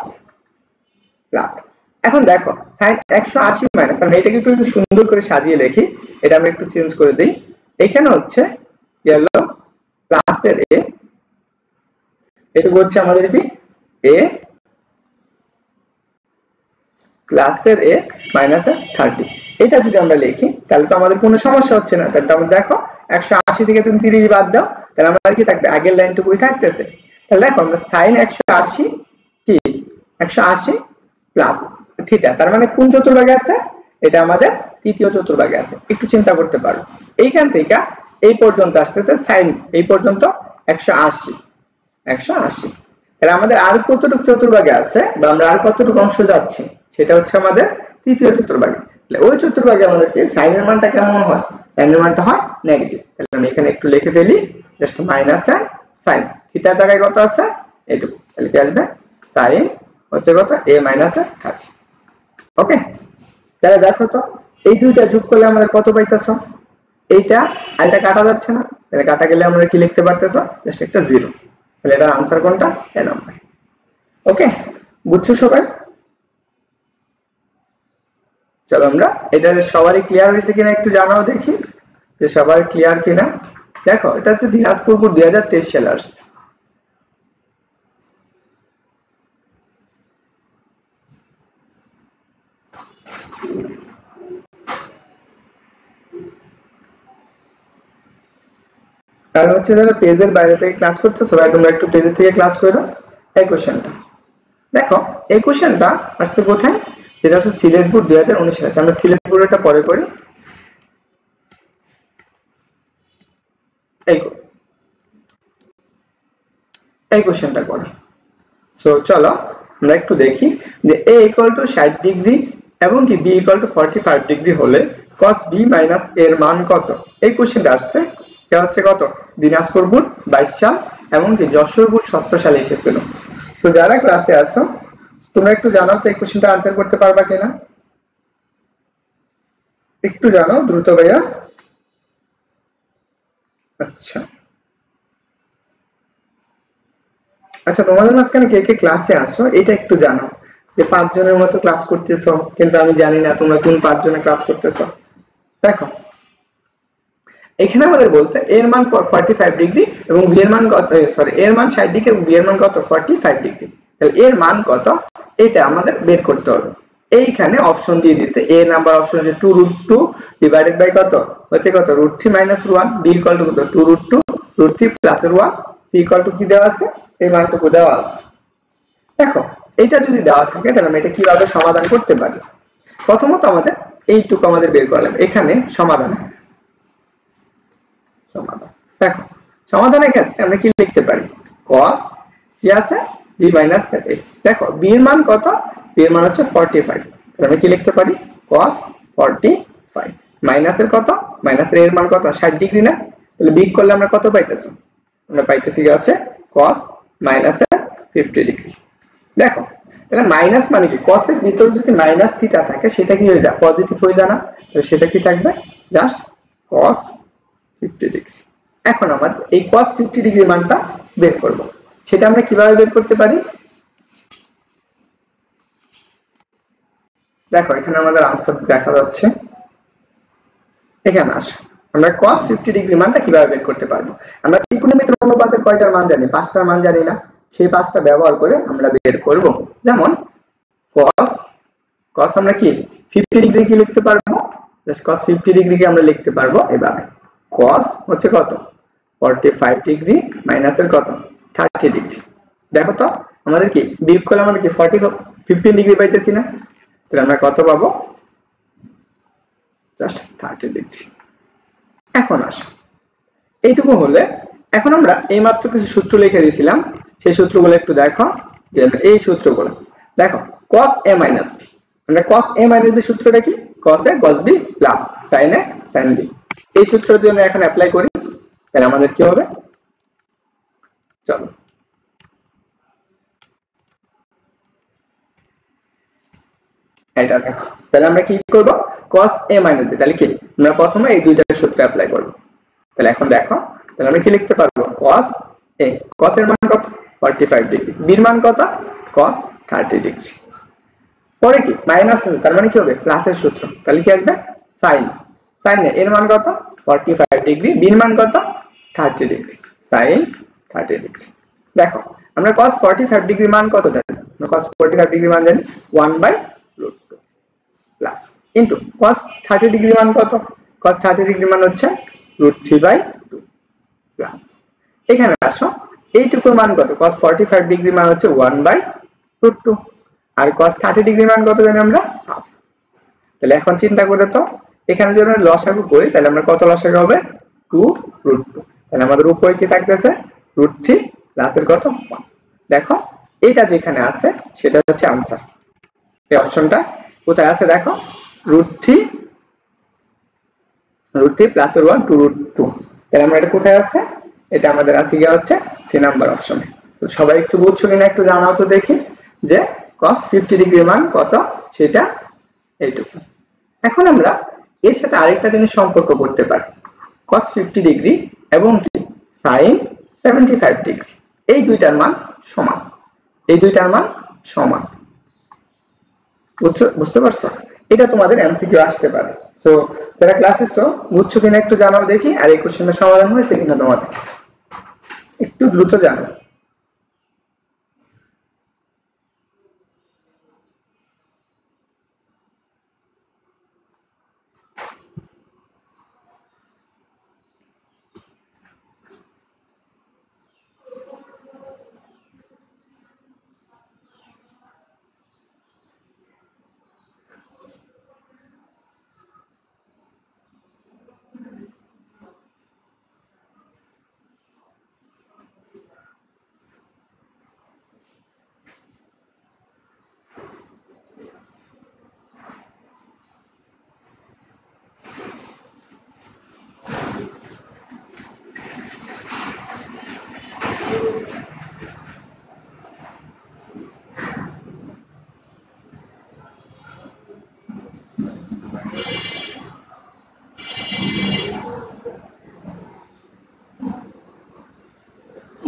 প্লাস। এখন দেখো sin 180 মাইনাস, আমরা এটাকে একটু সুন্দর করে সাজিয়ে লিখি, এটা আমরা একটু চেঞ্জ করে দেই। এখানে হচ্ছে গেল প্লাসের a, এটুকু হচ্ছে আমাদের কি a প্লাসের a মাইনাসের 30। এটা যদি আমরা লিখি তাহলে তো আমাদের কোনো সমস্যা হচ্ছে না। তাহলে আমরা দেখো 180 থেকে তুমি 30 বাদ দাও, তাহলে আমাদের কি থাকবে, আগের লাইনটুকুই থাকতেছে। তাহলে দেখো আমরা sin 180 কি 180 প্লাস থিটা, তার মানে কোন চতুর্ভাগে আছে, এটা আমাদের তৃতীয় চতুর্ভাগে আছে। একটু চিন্তা করতে পারো, এইখান থেকে এই পর্যন্ত আসতেছে sin এই পর্যন্ত 180, তাহলে আমাদের আর কতটুকু চতুর্ভাগে আছে বা আমরা আর কতটুকু অংশ যাচ্ছি, সেটা হচ্ছে আমাদের তৃতীয় চতুর্ভাগে। তাহলে ওই চতুর্ভাগে আমাদের কি sin এর মানটা কেমন হয়, sin এর মানটা হয় নেগেটিভ। তাহলে আমি এখানে একটু লিখে ফেলি, জাস্ট মাইনাস এর sin, থিটার জায়গায় কত আছে এইটুকু, তাহলে কি আসবে sin হচ্ছে কত a - 30। ওকে, তাহলে দেখো তো এই দুইটা যোগ করলে আমরা কত পাইতেছো, এইটা আর এটা কাটা যাচ্ছে না, তাহলে কাটা গেলে আমরা কি লিখতে পারতেছো, জাস্ট একটা 0। তাহলে এটার आंसर কোনটা, এ নাম্বার। ওকে, বুঝছো সবাই? চলো আমরা এটা সবারই ক্লিয়ার হয়েছে কিনা একটু জানাও দেখি, যে সবার ক্লিয়ার কিনা। দেখো এটা হচ্ছে দিনাজপুর বোর্ড 2023 সালে আসছে। তাহলে হচ্ছে যারা পেজের বাইরে থেকে ক্লাস করতেছো ভাই, তোমরা একটু পেজের থেকে ক্লাস করো। এই কোশ্চেনটা দেখো, এই কোশ্চেনটা আসছে কোথায়, যেটা হচ্ছে সিলেট বোর্ড 2019 সালে। আমরা সিলেট বোর্ডটা পরে করি। এই এই কোশ্চেনটা করো। সো চলো আমরা একটু দেখি যে a ইকুয়াল টু 60 ডিগ্রি এবং কি b ইকুয়াল টু 45 ডিগ্রি হলে cos b মাইনাস এর মান কত। এই কোশ্চেনটা আসছে এটা হচ্ছে কত দিনাজপুর বোর্ড 22 সাল এবং কি যশোর বোর্ড 17 সালে এসেছিল। তো যারা ক্লাসে আসো তোমরা একটু জানাও তো এই কোশ্চেনটা আনসার করতে পারবা কিনা, একটু জানাও দ্রুত ভাইয়া। আচ্ছা আচ্ছা, তোমাদের মাঝখানে কে কে ক্লাসে আসো এটা একটু জানাও, যে 5 জনের মতো ক্লাস করতেছো কিন্তু আমি জানি না তোমরা কোন 5 জনে ক্লাস করতেছো। দেখো এখানে আমাদের বলছে এর মান 45 ডিগ্রি এবং বি এর মান কত, সরি এর মান 60 ডিগ্রি এবং বি এর মান কত 45 ডিগ্রি। তাহলে এর মান কত এটা আমাদের বের করতে হবে। এইখানে অপশন দিয়ে দিয়েছে এ নাম্বার অপশন হচ্ছে 2√2 ডিভাইডেড বাই কত হচ্ছে কত √3 - 1, বি ইকুয়াল টু কত 2√2 √3 প্লাস 1, সি ইকুয়াল টু কি দেওয়া আছে এই মানটুকু দেওয়া আছে। দেখো এটা যদি দেওয়া থাকে তাহলে আমরা এটা কিভাবে সমাধান করতে পারি। প্রথমত আমাদের এইটুকু আমাদের বের করলাম, এখানে সমাধান সমাধান দেখো সমাধানের ক্ষেত্রে আমরা কি লিখতে পারি cos কি আছে b মাইনাস a। দেখো b এর মান কত, b এর মান হচ্ছে 45, তাহলে আমরা কি লিখতে পারি cos 45 মাইনাস এর কত মাইনাস এর মান কত 60 ডিগ্রি না, তাহলে বিয়োগ করলে আমরা কত পাইতেছি, আমরা পাইতেছি হচ্ছে cos মাইনাস 50 ডিগ্রি। দেখো তাহলে মাইনাস মানে কি cos এর ভিতরে যদি মাইনাস থিটা থাকে সেটা কি হয়ে যায় পজিটিভ হয়ে যায় না, তাহলে সেটা কি থাকবে জাস্ট cos 50 ডিগ্রি। এখন আমরা এই cos 50 ডিগ্রি মানটা বের করব, সেটা আমরা কিভাবে বের করতে পারি। দেখো এখানে আমাদের आंसर দেখা যাচ্ছে, এখানে আসো আমরা cos 50 ডিগ্রি মানটা কিভাবে বের করতে পারবো। আমরা ত্রিকোণমিতির অনুপাতের কয়টার মান জানি, পাঁচটার মান জানি না, সেই পাঁচটা ব্যবহার করে আমরা বের করব। যেমন cos cos আমরা কি 50 ডিগ্রি কি লিখতে পারবো, জাস্ট cos 50 ডিগ্রি কে আমরা লিখতে পারবো এভাবে cos হচ্ছে কত 45 ডিগ্রি মাইনাস এর কত 30 ডিগ্রি। দেখো তো আমাদের কি বিয়োগ করলে আমাদের কি 15 ডিগ্রি পাইতেছি না, তাহলে আমরা কত পাবো জাস্ট 30 ডিগ্রি। এখন আসো এইটুকু হলে এখন আমরা এইমাত্র কিছু সূত্র লিখে দিয়েছিলাম, সেই সূত্রগুলো একটু দেখো, যে এই সূত্রগুলো দেখো cos a minus b, আমরা cos a minus b সূত্রটা কি cos a cos b plus sin a sin b, এই সূত্রের জন্য এখন অ্যাপ্লাই করি তাহলে আমাদের কি হবে। চলো এটা দেখো তাহলে আমরা কি করব cos a minus b, তাহলে কি আমরা প্রথমে এই দুইটা সূত্র অ্যাপ্লাই করব। তাহলে এখন দেখো তাহলে আমরা কি লিখতে পারবো cos a, cos এর মান কত 45 ডিগ্রি, b এর মান কত cos 30 ডিগ্রি, পরে কি মাইনাস তার মানে কি হবে প্লাসের সূত্র, তাহলে কি আসবে sin, sin এর মান কত 45 ডিগ্রি, b এর মান কত 30 ডিগ্রি, sin 30 ডিগ্রি। দেখো আমরা cos 45 ডিগ্রি মান কত জানি, আমরা cos 45 ডিগ্রি মান জানি 1/√2 প্লাস ইনটু cos 30 ডিগ্রি মান কত, cos 30 ডিগ্রি মান হচ্ছে √3/2 প্লাস এখানে আসো এইটুকুর মান কত cos 45 ডিগ্রি মান হচ্ছে 1/√2 আর cos 30 ডিগ্রি মান কত জানি আমরা হাফ। তাহলে এখন চিন্তা করে তো এখানে যদি আমরা লসাগু করি তাহলে আমরা কত লসাগু হবে 2√2, তাহলে আমাদের উপরে কি থাকতেছে √3 প্লাস এর কত 1। দেখো এটা যেখানে আছে সেটা হচ্ছে आंसर, এই অপশনটা কোথায় আছে দেখো √3 প্লাস এর 1 2√2, তাহলে আমরা এটা কোথায় আছে, এটা আমাদের আছে গিয়ে হচ্ছে সি নাম্বার অপশনে। তো সবাই একটু বুঝছো কিনা একটু জানাও তো দেখি যে cos 50 ডিগ্রি মান কত সেটা এইটুকু। এখন আমরা এর সাথে আরেকটা জিনিস সম্পর্ক করতে পারি cos 50 ডিগ্রি এবং কি sin 75 ডিগ্রি, এই দুইটার মান সমান, এই দুইটার মান সমান, বুঝতে পারছো, এটা তোমাদের এমসিকিউ আসতে পারে। সো যারা ক্লাসে বুঝছো কিনা একটু জানাও দেখি, আর এই কোশ্চেনের সমাধান হয়েছে কিনা তোমাদের একটু দ্রুত জানাও।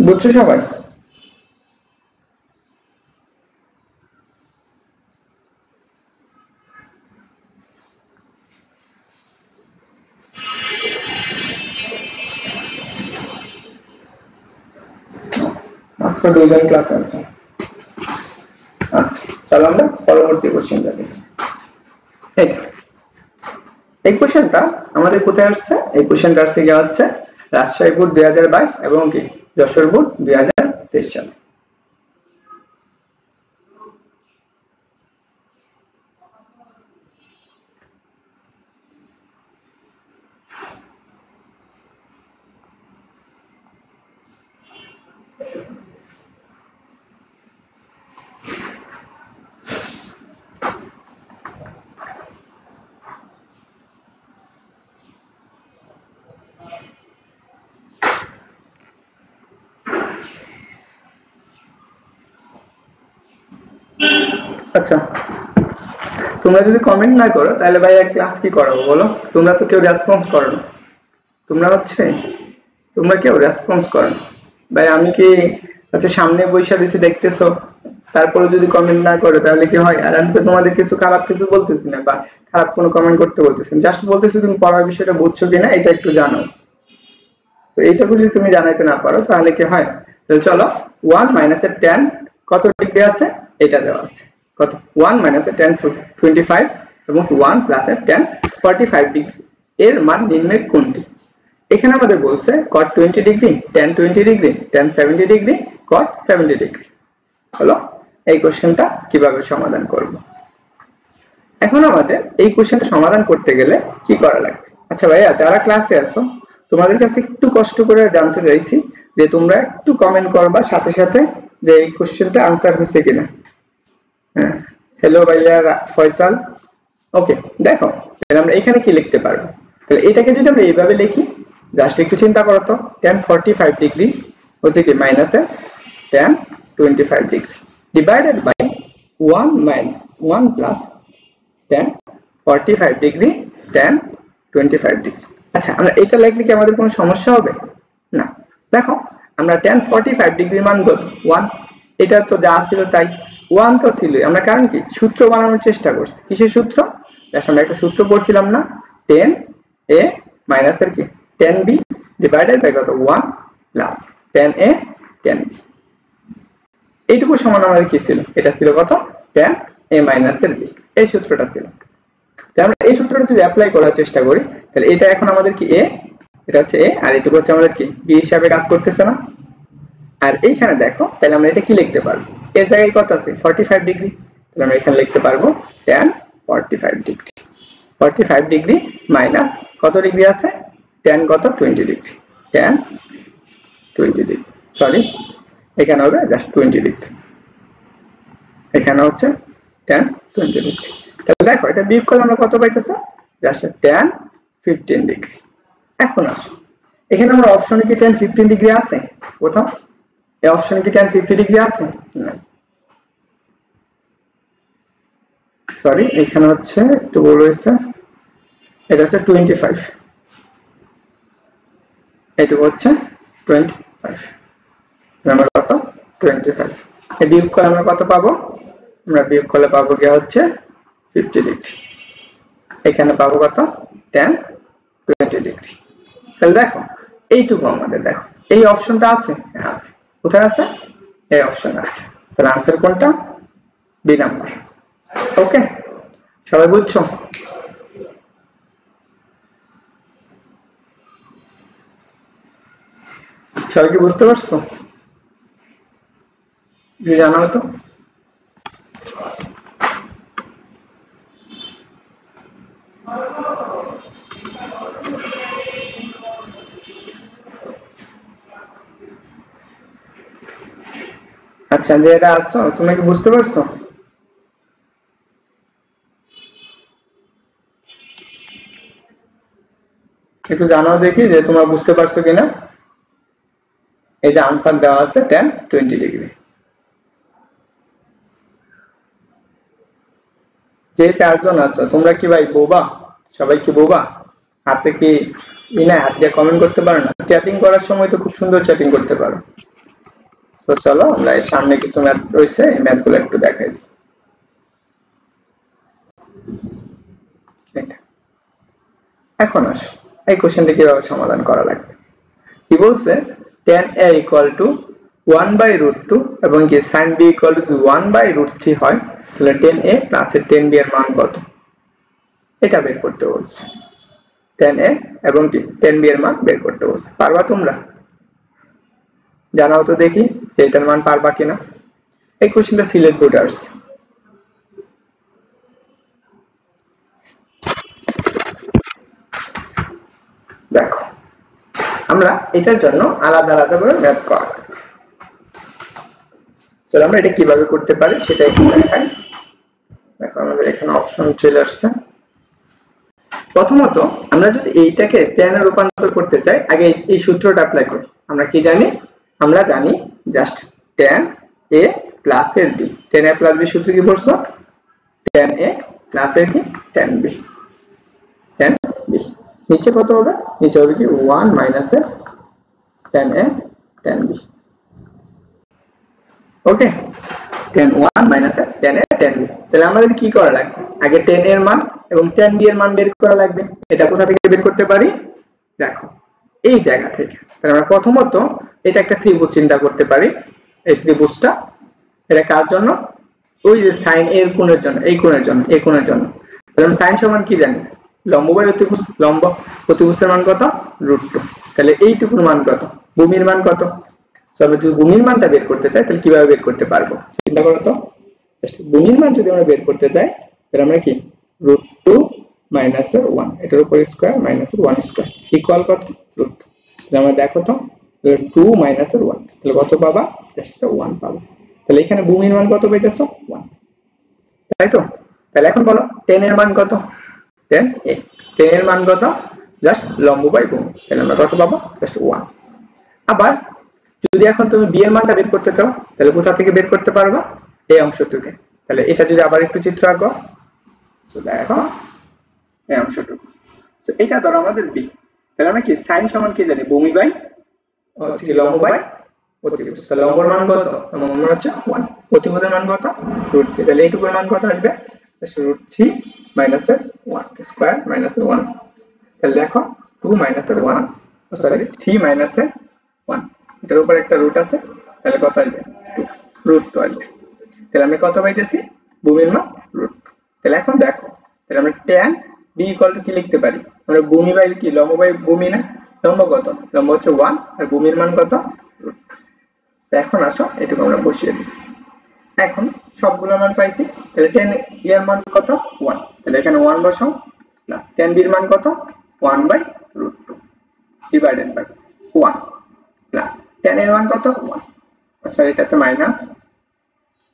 বুঝছো সবাই? মাত্র 2 জন ক্লাস আছে। আচ্ছা চলো আমরা পরবর্তী কোশ্চেনটা দেখি। এই কোশ্চেনটা আমাদের কোথায় আসছে? এই কোশ্চেনটা আসছে কি হচ্ছে রাজশাহী বোর্ড 2022 এবং কি যশোর বোর্ড 2023 সালে। আচ্ছা তোমরা যদি কমেন্ট না করো তাহলে ভাই ক্লাস কি করাবো বলো? তোমরা তো কেউ রেসপন্স করো না। তোমরা কেউ রেসপন্স করো না ভাই। আমি কি আচ্ছা সামনে বৈশা দিছি দেখতেছো, তারপরে যদি কমেন্ট না করো তাহলে কি হয়? আর আমি তো তোমাদের কিছু খারাপ কিছু বলতেছি না বা খারাপ কোনো কমেন্ট করতে বলতেছি না, জাস্ট বলতেছি তুমি পড়ার বিষয়টা বুঝছো কিনা এটা একটু জানো। তো এইটুকু যদি তুমি জানাইতে না পারো তাহলে কি হয়? তাহলে চলো 1 মাইনাসের tan কত ডিগ্রি আছে এটা দেওয়া আছে। কত? 1 মাইনাসের tan 25 এবং 1 প্লাসের tan 45 ডিগ্রি এর মান নির্ণয় কোনটি? এখানে আমাদের বলছে cot 20 degree, tan 20 degree, tan 70 degree, cot 70 degree. হলো এই কোশ্চেনটা কিভাবে সমাধান করব। এখন আমাদের এই কোশ্চেনটা সমাধান করতে গেলে কি করা লাগবে? আচ্ছা ভাইয়া যারা ক্লাসে আছো তোমাদের কাছে একটু কষ্ট করে জানতে চাইছি যে তোমরা একটু কমেন্ট করবা সাথে সাথে যে এই কোশ্চেনটা আনসার হয়েছে কিনা। হ্যাঁ হ্যালো ভাইয়া ফয়সাল। ওকে দেখো তাহলে আমরা এখানে কি লিখতে পারবো? তাহলে এটাকে যদি আমরা এইভাবে লিখি, জাস্ট একটু চিন্তা করো তো, tan 45 ডিগ্রি হচ্ছে কি মাইনাসে tan 25 degree divided by 1 minus 1 plus tan 45 degree tan 25 degree. আচ্ছা আমরা এটা লিখলে কি আমাদের কোনো সমস্যা হবে? না। দেখো আমরা tan 45 ডিগ্রি মান কত 1, এটা তো যা ছিল তাই 1 তো ছিল। আমরা কারণ কি সূত্র বানানোর চেষ্টা করছি। কিসের সূত্র? আমরা একটা সূত্র পড়ছিলাম না, tan a মাইনাস এর কি tan b ডিভাইডেড বাই কত 1 plus tan a tan b। এইটুকু সমান আমাদের কি ছিল? এটা ছিল কত tan a মাইনাস এর b, এই সূত্রটা ছিল। তাহলে আমরা এই সূত্রটা যদি অ্যাপ্লাই করার চেষ্টা করি তাহলে এটা এখন আমাদের কি a, এটা হচ্ছে a আর এটুকু হচ্ছে আমাদের কি b হিসাবে কাজ করতেছে না। আর এইখানে দেখো তাহলে আমরা এটা কি লিখতে পারবো? এর জায়গায় কত আছে 45 ডিগ্রি, তাহলে আমরা এখানে লিখতে পারবো tan 45 ডিগ্রি। 45 ডিগ্রি মাইনাস কত ডিগ্রি আছে tan কত 20 ডিগ্রি, tan 20 ডিগ্রি, সরি এখানে হবে জাস্ট 20 ডিগ্রি, এখানে হচ্ছে tan 20 ডিগ্রি। তাহলে দেখো এটা বিয়োগ করলে আমরা কত পাইতেছি? Just tan 15 degree. এখন আসো এখানে আমরা অপশনে কি tan 15 ডিগ্রি আছে? কোথাও এই অপশনে কি tan 50 ডিগ্রি আছে? না, সরি এখানে হচ্ছে একটু ভুল হয়েছে, এটা হচ্ছে 25, এইটুকু হচ্ছে 25, আমরা কত 25। এই বিয়োগ করলে আমরা কত পাবো? আমরা বিয়োগ করলে পাবো কি হচ্ছে 50 ডিগ্রি, এখানে পাবো কত tan 20 ডিগ্রি। তাহলে দেখো এইটুকু আমাদের দেখো এই অপশনটা আছে, আছে কোথায় আছে? এই অপশন আছে। তাহলে आंसर কোনটা? B number. ওকে সবাই বুঝছো? সবাই কি বুঝতে পারছো? যদি জানাও তো। আচ্ছা যে এটা আসছো তুমি কি বুঝতে পারছো? একটু জানাও দেখি যে তোমরা বুঝতে পারছো কিনা। এই যে आंसर দেওয়া আছে tan 20 ডিগ্রি। যে চারজন আছো তোমরা কি ভাই বোবা? সবাই কি বোবা? হাতে কি ইনা হাত দিয়ে কমেন্ট করতে পারো না? চ্যাটিং করার সময় তো খুব সুন্দর চ্যাটিং করতে পারো। তো চলো আমরা এই সামনে কিছু ম্যাথ রয়েছে, এই ম্যাথগুলো একটু দেখাই দিই। এখন আসো এই কোশ্চেনটা কিভাবে সমাধান করা লাগবে। কি বলছে, tan a equal to 1/√2 এবং কি sin b equal to 1/√3 হয়, তাহলে tan a plus tan b এর মান কত এটা বের করতে বলছে। tan a এবং কি tan b এর মান বের করতে বলছে। পারবা তোমরা? জানাও তো দেখি যে এটার মান পারবা কিনা। এই কোশ্চেনটা সিলেক্ট বোর্ডে আসছে। দেখো আমরা এটার জন্য আলাদা আলাদা করে ম্যাথ করব। তো আমরা এটা কিভাবে করতে পারি সেটা একটু দেখাই। দেখো আমাদের এখানে অপশন চলে আসছে। প্রথমত আমরা যদি এইটাকে tan এ রূপান্তর করতে চাই, আগে এই সূত্রটা অ্যাপ্লাই করি। আমরা কি জানি? আমরা জানি জাস্ট tan a প্লাস এর b। tan a plus b সূত্র কি পড়ছো? tan a প্লাস এর কি tan b। tan b নিচে কত হবে? নিচে হবে কি 1 মাইনাস এর tan a tan b। Okay, tan 1 minus tan a tan b। তাহলে আমাদের কি করা লাগবে? আগে tan এর মান এবং tan b এর মান বের করা লাগবে। এটা কোথা থেকে বের করতে পারি? দেখো এই জায়গা থেকে। তাহলে আমরা প্রথমত এটা একটা ত্রিভুজ চিন্তা করতে পারি। এই ত্রিভুজটা এটা কার জন্য? ওই যে sin এর কোণের জন্য, এই কোণের জন্য, এই কোণের জন্য। তাহলে আমরা sin সমান কি জানি? লম্ব বাই অতিভুজ। লম্ব অতিভুজের মান কত? √2। তাহলে এইটুকুর মান কত? ভূমির মান কত? আমরা যদি ভূমির মানটা বের করতে চাই তাহলে কিভাবে বের করতে পারবো চিন্তা করো তো। ভূমির মান যদি আমরা বের করতে চাই তাহলে আমরা কি √2 মাইনাস এর 1 এটার উপর স্কয়ার মাইনাস এর 1 স্কয়ার ইকুয়াল কত? √2। তাহলে আমরা দেখো তো 2 মাইনাস এর 1 তাহলে কত পাবা? জাস্ট 1 পাবা। তাহলে এখানে ভূমির মান কত পাইতেছো? 1, তাই তো? তাহলে এখন বলো tan এর মান কত? tan a। tan এর মান কত? জাস্ট লম্ব বাই ভূমি। তাহলে আমরা কত পাবো? জাস্ট 1। আবার যদি এখন তুমি b এর মানটা বের করতে চাও তাহলে কোথা থেকে বের করতে পারবা? এই অংশ থেকে। তাহলে এটা যদি আবার একটু চিত্র আঁকো, তো দেখো এই অংশটুকু। তো এটা ধরো আমাদের b। তাহলে আমরা কি sin সমান কি জানি? ভূমি বাই হচ্ছে কি লম্ব বাই অতিভুজ। তাহলে লম্বর মান কত? লম্বর মান হচ্ছে 1। অতিভুজের মান কত? √3। তাহলে এইটুকুর মান কত আসবে? √3 মাইনাস এর 1 স্কয়ার মাইনাস এর 1। তাহলে দেখো 2 মাইনাস এর 1 সরি 3 মাইনাস এর 1 এটার উপর একটা রুট আছে, তাহলে কত আসবে? 2 √2 আসবে। তাহলে আমি কত পাইতেছি? ভূমির মান √2। তাহলে এখন দেখো তাহলে আমরা tan b ইকুয়াল টু কি লিখতে পারি? আমরা ভূমি বাই কি লম্ব বাই ভূমি না? লম্ব কত? লম্ব হচ্ছে 1 আর ভূমির মান কত? √2। তো এখন আসো এটুকু আমরা বসিয়ে দিই। এখন সবগুলো মান পাইছি। তাহলে tan এর মান কত? 1। তাহলে এখানে 1 বসাও প্লাস tan b এর মান কত? 1/√2 ডিভাইডেড বাই 1 প্লাস tan এর মান কত? 1 সরি এটা হচ্ছে মাইনাস।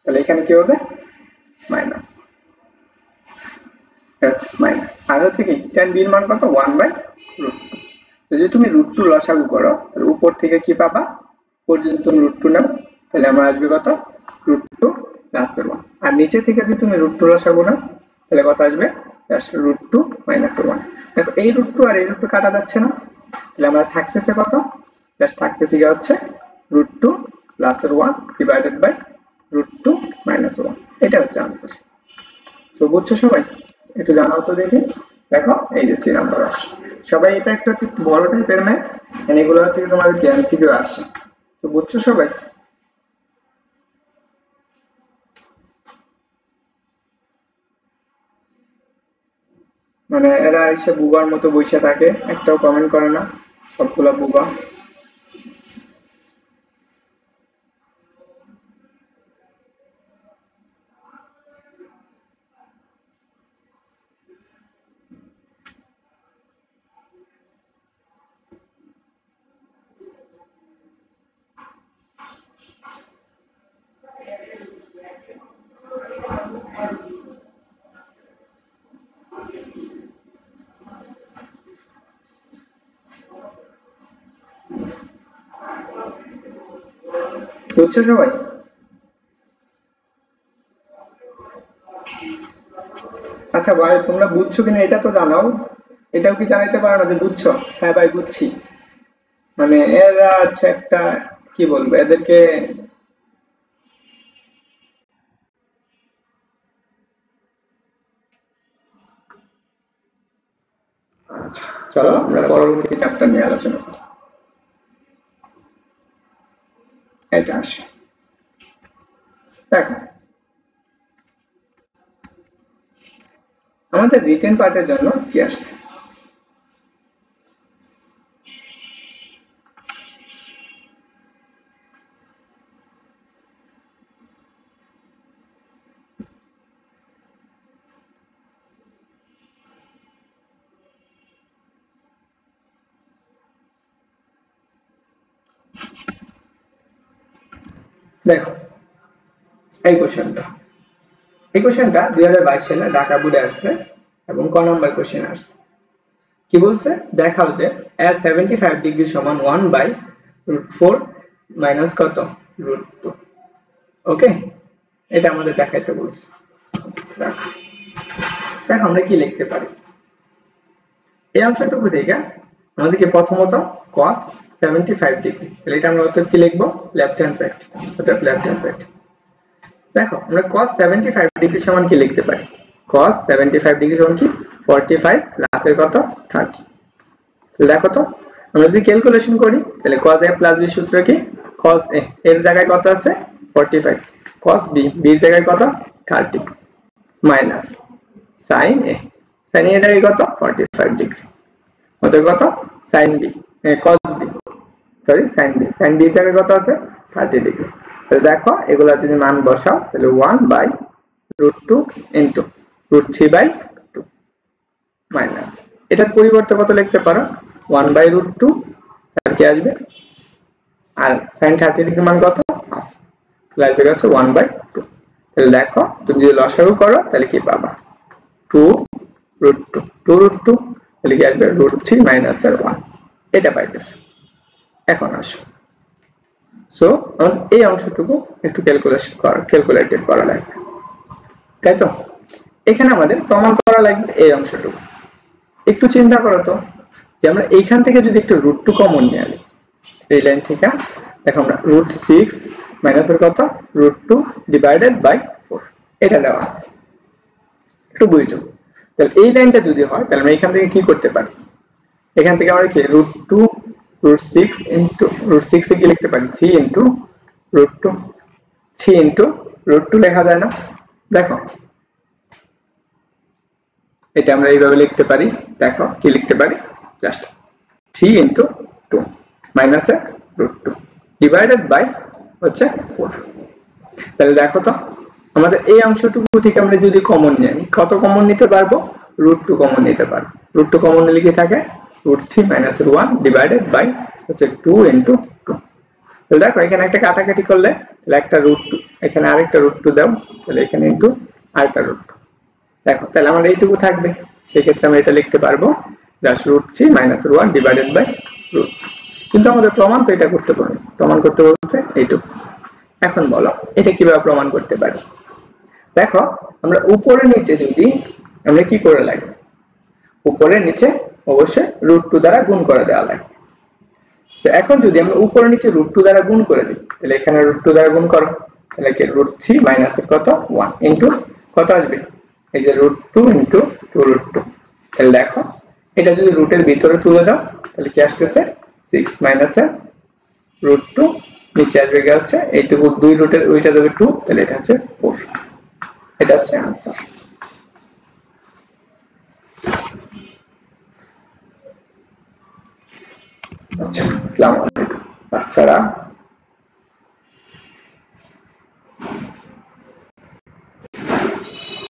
তাহলে এখানে কি হবে? মাইনাস। আচ্ছা মাইনাস আর হচ্ছে কি tan b এর মান কত? 1/√2। যদি তুমি √2 লসাগু করো তাহলে উপর থেকে কি পাবা? উপর যদি তুমি √2 নাও তাহলে আমার আসবে কত? √2 প্লাস 1। আর নিচে থেকে যদি তুমি √2 লসাগু নাও তাহলে কত আসবে? Just √2 minus 1। দেখো এই √2 আর এই √2 কাটা যাচ্ছে না, তাহলে আমরা থাকতেছে কত? জাস্ট থাকতেছে কি হচ্ছে √2 প্লাস 1 ডিভাইডেড বাই √2 মাইনাস 1। এটা হচ্ছে आंसर। তো বুঝছো সবাই? একটু জানাও তো দেখি। দেখো এই যে সি নাম্বার আসছে। সবাই এটা একটা হচ্ছে বড় টাইপের ম্যাথ, এগুলো হচ্ছে তোমাদের এমসিকিউ আসছে। তো বুঝছো সবাই? মানে এরা এসে বুবার মতো বসে থাকে, একটাও কমেন্ট করে না, সবগুলা বুবা। বুঝছো সবাই? আচ্ছা ভাই তোমরা বুঝছো কিনা এটা তো জানাও। এটাও কি জানাইতে পারো না যে বুঝছো? হ্যাঁ ভাই বুঝছি। মানে এরা হচ্ছে একটা কি বলবো এদেরকে চলো আমরা পরবর্তী চ্যাপ্টার নিয়ে আলোচনা করি। এটা আসে দেখো আমাদের রিটেন পার্টের জন্য কি আসছে। দেখো এই কোশ্চেনটা 2022 সালে ঢাকা বোর্ডে আসছে এবং ক নাম্বার কোশ্চেন আসছে। কি বলছে দেখাও যে as 75 ডিগ্রি সমান 1/√4 মাইনাস কত √2। ওকে, এটা আমাদের দেখাইতে বলছে। দেখো আমরা কি লিখতে পারি এই অংশটুকু থেকে আমাদেরকে প্রথমত cos 75 ডিগ্রি, তাহলে এটা আমরা অতএব কি লিখবো লেফট হ্যান্ড সাইড, অতএব লেফট হ্যান্ড সাইড। দেখো আমরা cos 75 ডিগ্রি সমান কি লিখতে পারি, cos 75 ডিগ্রি সমান কি 45 প্লাস এর কত 30। দেখো তো আমরা যদি ক্যালকুলেশন করি তাহলে cos a প্লাস b সূত্র কি cos a এর জায়গায় কত আছে 45, cos b b এর জায়গায় কত 30 minus sin a sin a এর জায়গায় কত 45 ডিগ্রি, অতএব কত sin b cos b sorry sin b এর জায়গায় কত আছে 30 ডিগ্রি। তাহলে দেখো এগুলা যদি মান বসাও তাহলে 1/√2 ইনটু √3/2 মাইনাস এটার পরিবর্তে কত লিখতে পারো 1/√2 আর কি আসবে আর sin 30 ডিগ্রি মান কত হাফ, তাহলে আসবে হচ্ছে 1/2। তাহলে দেখো তুমি যদি লসাগু করো তাহলে কি পাবা 2√2 তাহলে কি আসবে √3 মাইনাস 1 এটা পাইতেছো। এখন আসো সো এই অংশটুকু একটু ক্যালকুলেটেড করা লাগবে, তাই তো এখানে আমাদের প্রমাণ করা লাগবে এই অংশটুকু। একটু চিন্তা করো তো যে আমরা এইখান থেকে যদি একটু √2 কমন নিয়ে আনি এই লাইন থেকে, দেখো আমরা √6 মাইনাস এর কত √2 ডিভাইডেড বাই 4 এটা দেওয়া আছে, একটু বুঝছো। তাহলে এই লাইনটা যদি হয় তাহলে আমরা এখান থেকে কি করতে পারি, এখান থেকে আমরা কি √2 √6 ইনটু √6 এ কি লিখতে পারি 3 ইনটু √2 3 ইনটু √2 লেখা যায় না। দেখো এটা আমরা এইভাবে লিখতে পারি, দেখো কি লিখতে পারি just 3 into 2 minus √2 divided by হচ্ছে 4। তাহলে দেখো তো আমাদের এই অংশটুকু থেকে আমরা যদি কমন নিই কত কমন নিতে পারবো √2 কমন নিতে পারবো, √2 কমন নিলে কি থাকে √3 মাইনাস 1 ডিভাইডেড বাই হচ্ছে 2 ইনটু 2। তাহলে দেখো এখানে একটা কাটাকাটি করলে তাহলে একটা √2 এখানে আরেকটা √2 দাও তাহলে এখানে ইনটু আরেকটা √2, দেখো তাহলে আমাদের এইটুকু থাকবে। সেই ক্ষেত্রে আমরা এটা লিখতে পারবো জাস্ট √3 মাইনাস 1 ডিভাইডেড বাই √2। কিন্তু আমাদের প্রমাণ তো এটা করতে পারি, প্রমাণ করতে বলছে এইটুকু। এখন বলো এটা কিভাবে প্রমাণ করতে পারি। দেখো আমরা উপরে নিচে যদি আমরা কি করে লাগবে উপরে নিচে অবশ্যই √2 দ্বারা গুণ করে দেওয়া লাগবে। এখন যদি আমরা উপরে নিচে √2 দ্বারা গুণ করে দিই তাহলে এখানে √2 দ্বারা গুণ করো তাহলে কি √3 মাইনাস এর কত 1 ইনটু কত আসবে এই যে √2 ইনটু 2√2। তাহলে দেখো এটা যদি রুটের ভিতরে তুলে দাও তাহলে কি আসতেছে 6 মাইনাস √2 নিচে আসবে কি হচ্ছে এইটুকু 2 রুটের ওইটা দেবে 2 তাহলে এটা হচ্ছে 4। এটা হচ্ছে आंसर। আচ্ছা আসসালামু আলাইকুম বাচ্চারা।